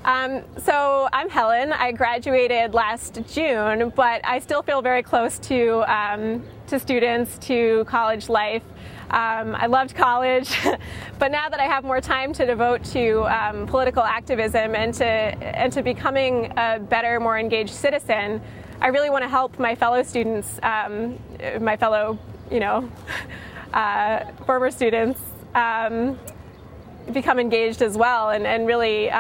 So I'm Helen. I graduated last June, but I still feel very close to students, to college life. I loved college, but now that I have more time to devote to political activism and to becoming a better, more engaged citizen, I really want to help my fellow students, my fellow, former students, become engaged as well, and really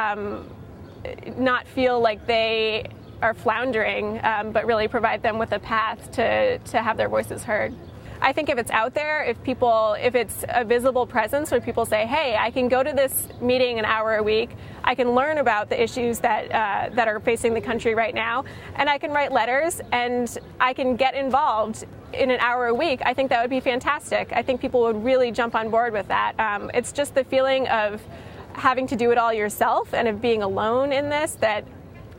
not feel like they are floundering, but really provide them with a path to have their voices heard. I think if it's out there, if it's a visible presence where people say, hey, I can go to this meeting an hour a week, I can learn about the issues that are facing the country right now, and I can write letters and I can get involved in an hour a week, I think that would be fantastic. I think people would really jump on board with that. It's just the feeling of having to do it all yourself and of being alone in this that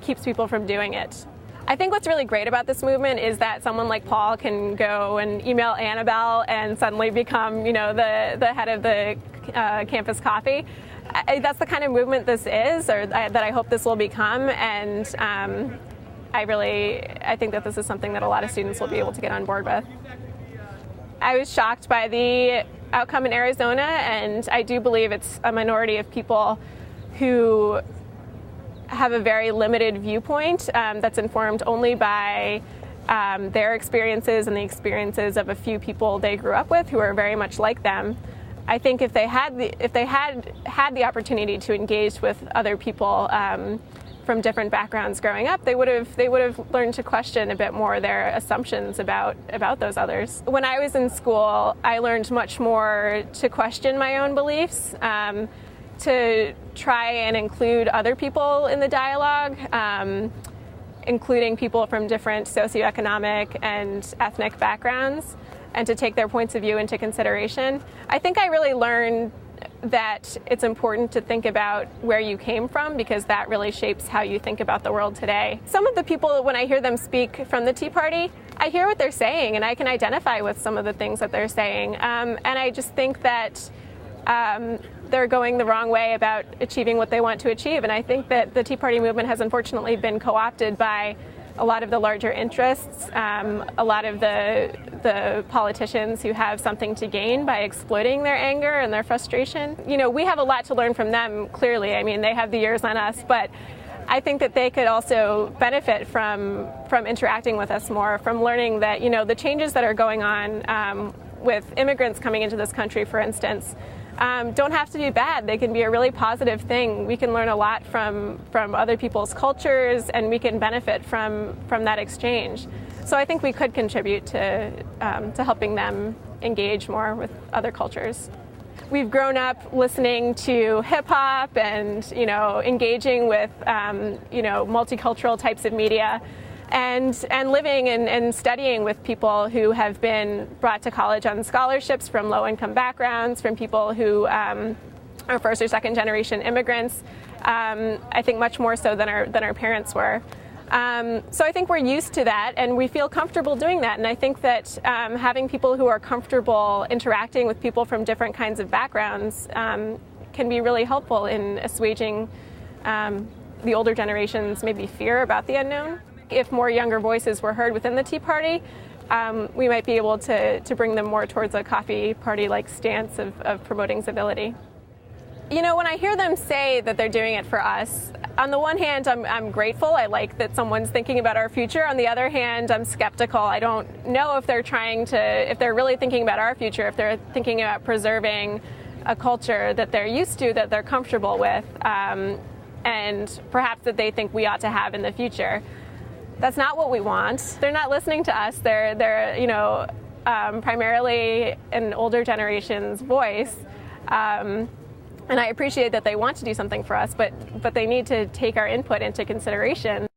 keeps people from doing it. I think what's really great about this movement is that someone like Paul can go and email Annabelle and suddenly become, the head of the campus coffee. That's the kind of movement this is, or that I hope this will become, and I think that this is something that a lot of students will be able to get on board with. I was shocked by the outcome in Arizona, and I do believe it's a minority of people who have a very limited viewpoint that's informed only by their experiences and the experiences of a few people they grew up with who are very much like them. I think if they had the opportunity to engage with other people from different backgrounds growing up, they would have learned to question a bit more their assumptions about those others. When I was in school, I learned much more to question my own beliefs, to try and include other people in the dialogue, including people from different socioeconomic and ethnic backgrounds, and to take their points of view into consideration. I think I really learned that it's important to think about where you came from, because that really shapes how you think about the world today. Some of the people, when I hear them speak from the Tea Party, I hear what they're saying and I can identify with some of the things that they're saying. And I just think that they're going the wrong way about achieving what they want to achieve. And I think that the Tea Party movement has unfortunately been co-opted by a lot of the larger interests, a lot of the politicians who have something to gain by exploiting their anger and their frustration. We have a lot to learn from them, clearly. I mean, they have the years on us, but I think that they could also benefit from interacting with us more, from learning that, the changes that are going on with immigrants coming into this country, for instance, don't have to be bad. They can be a really positive thing. We can learn a lot from other people's cultures, and we can benefit from that exchange. So I think we could contribute to helping them engage more with other cultures. We've grown up listening to hip hop and engaging with multicultural types of media. And living and studying with people who have been brought to college on scholarships from low-income backgrounds, from people who are first or second generation immigrants, I think much more so than our parents were. So I think we're used to that, and we feel comfortable doing that. And I think that having people who are comfortable interacting with people from different kinds of backgrounds can be really helpful in assuaging the older generation's maybe fear about the unknown. If more younger voices were heard within the Tea Party, we might be able to bring them more towards a coffee party-like stance of promoting civility. When I hear them say that they're doing it for us, on the one hand, I'm grateful. I like that someone's thinking about our future. On the other hand, I'm skeptical. I don't know if they're really thinking about our future, if they're thinking about preserving a culture that they're used to, that they're comfortable with, and perhaps that they think we ought to have in the future. That's not what we want. They're not listening to us. They're primarily an older generation's voice. And I appreciate that they want to do something for us, but they need to take our input into consideration.